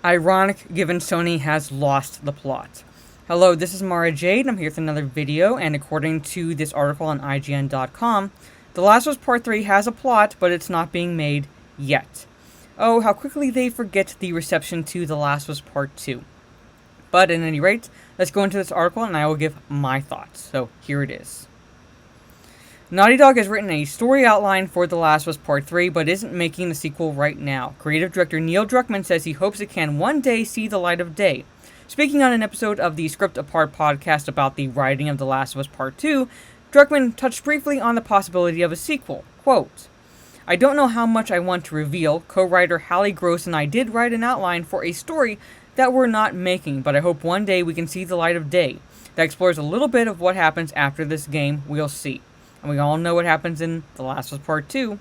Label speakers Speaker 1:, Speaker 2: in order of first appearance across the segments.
Speaker 1: Ironic given Sony has lost the plot. Hello, this is Mara Jade. I'm here with another video, and according to this article on IGN.com, The Last of Us Part 3 has a plot, but it's not being made yet. Oh, how quickly they forget the reception to The Last of Us Part 2. But at any rate, let's go into this article and I will give my thoughts. So here it is. Naughty Dog has written a story outline for The Last of Us Part 3, but isn't making the sequel right now. Creative director Neil Druckmann says he hopes it can one day see the light of day. Speaking on an episode of the Script Apart podcast about the writing of The Last of Us Part 2, Druckmann touched briefly on the possibility of a sequel. Quote, "I don't know how much I want to reveal. Co-writer Hallie Gross and I did write an outline for a story that we're not making, but I hope one day we can see the light of day. That explores a little bit of what happens after this game. We'll see." And we all know what happens in The Last of Us Part 2.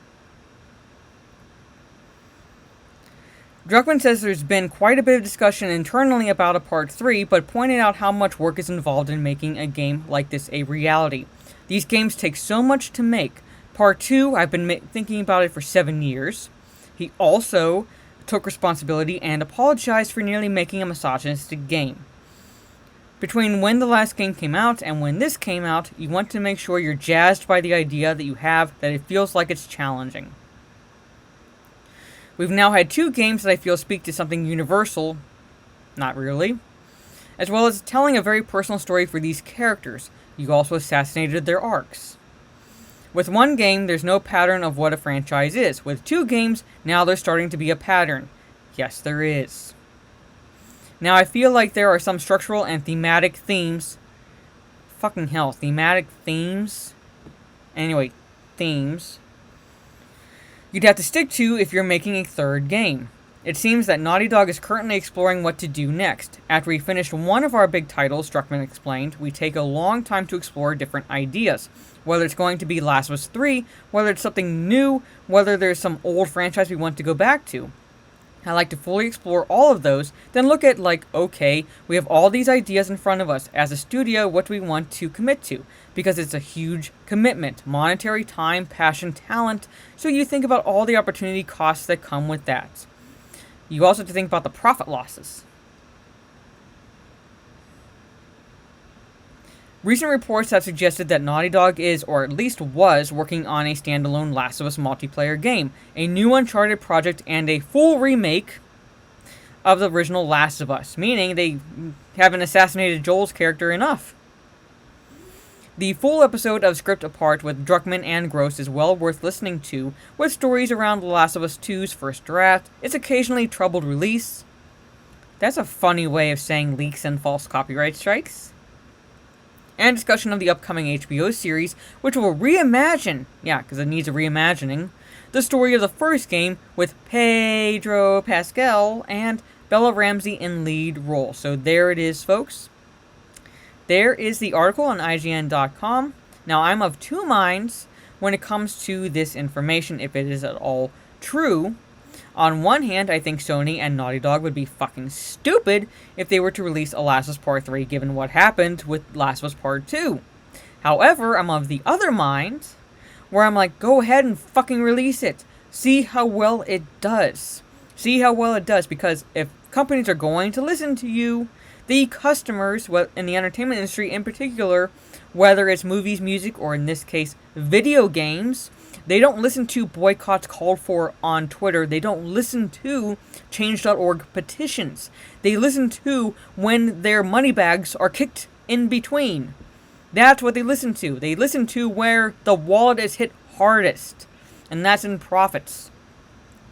Speaker 1: Druckmann says there's been quite a bit of discussion internally about a Part 3, but pointed out how much work is involved in making a game like this a reality. These games take so much to make. Part 2, I've been thinking about it for 7 years. He also took responsibility and apologized for nearly making a misogynistic game. Between when the last game came out and when this came out, you want to make sure you're jazzed by the idea that you have, that it feels like it's challenging. We've now had 2 games that I feel speak to something universal, not really, as well as telling a very personal story for these characters. You also assassinated their arcs. With 1 game, there's no pattern of what a franchise is. With 2 games, now there's starting to be a pattern. Yes, there is. Now, I feel like there are some structural and thematic themes. Fucking hell, thematic themes? Anyway, themes. You'd have to stick to if you're making a 3rd game. It seems that Naughty Dog is currently exploring what to do next. After we finished one of our big titles, Druckmann explained, we take a long time to explore different ideas. Whether it's going to be Last of Us 3, whether it's something new, whether there's some old franchise we want to go back to. I like to fully explore all of those, then look at okay, we have all these ideas in front of us. As a studio, what do we want to commit to? Because it's a huge commitment. Monetary, time, passion, talent. So you think about all the opportunity costs that come with that. You also have to think about the profit losses. Recent reports have suggested that Naughty Dog is, or at least was, working on a standalone Last of Us multiplayer game, a new Uncharted project, and a full remake of the original Last of Us, meaning they haven't assassinated Joel's character enough. The full episode of Script Apart with Druckmann and Gross is well worth listening to, with stories around The Last of Us 2's first draft, its occasionally troubled release. That's a funny way of saying leaks and false copyright strikes. And discussion of the upcoming HBO series, which will reimagine, because it needs a reimagining, the story of the first game with Pedro Pascal and Bella Ramsey in lead role. So there it is, folks. There is the article on IGN.com. Now, I'm of 2 minds when it comes to this information, if it is at all true. On one hand, I think Sony and Naughty Dog would be fucking stupid if they were to release a Last of Us Part 3 given what happened with Last of Us Part 2. However, I'm of the other mind, where I'm like, go ahead and fucking release it. See how well it does. See how well it does, because if companies are going to listen to you, the customers, in the entertainment industry in particular, whether it's movies, music, or in this case, video games, they don't listen to boycotts called for on Twitter. They don't listen to Change.org petitions. They listen to when their money bags are kicked in between. That's what they listen to. They listen to where the wallet is hit hardest, and that's in profits.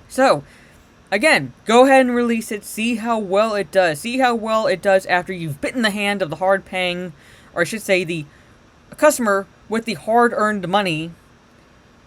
Speaker 1: So, again, go ahead and release it. See how well it does. See how well it does after you've bitten the hand of the hard-paying, or I should say the customer with the hard-earned money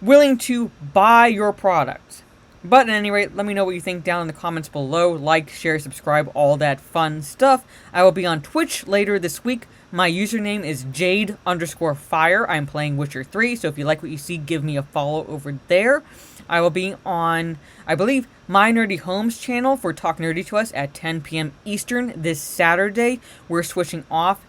Speaker 1: willing to buy your product. But at any rate, let me know what you think down in the comments below. Like, share, subscribe, all that fun stuff. I will be on Twitch later this week. My username is Jade_Fire. I'm playing Witcher 3, so if you like what you see, give me a follow over there. I will be on, I believe, My Nerdy Home's channel for Talk Nerdy to Us at 10 p.m. Eastern this Saturday. We're switching off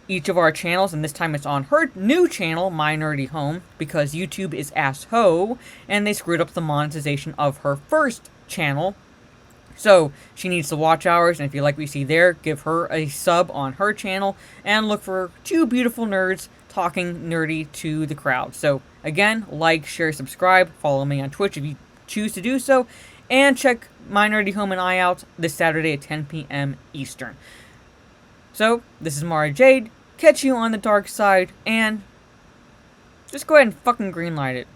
Speaker 1: each of our channels, and this time it's on her new channel, My Nerdy Home, because YouTube is ass-ho, and they screwed up the monetization of her first channel. So she needs the watch hours, and if you like what you see there, give her a sub on her channel and look for two beautiful nerds talking nerdy to the crowd. So again, like, share, subscribe, follow me on Twitch if you choose to do so, and check My Nerdy Home and I out this Saturday at 10 p.m. Eastern. So this is Mara Jade. Catch you on the dark side, and just go ahead and fucking greenlight it.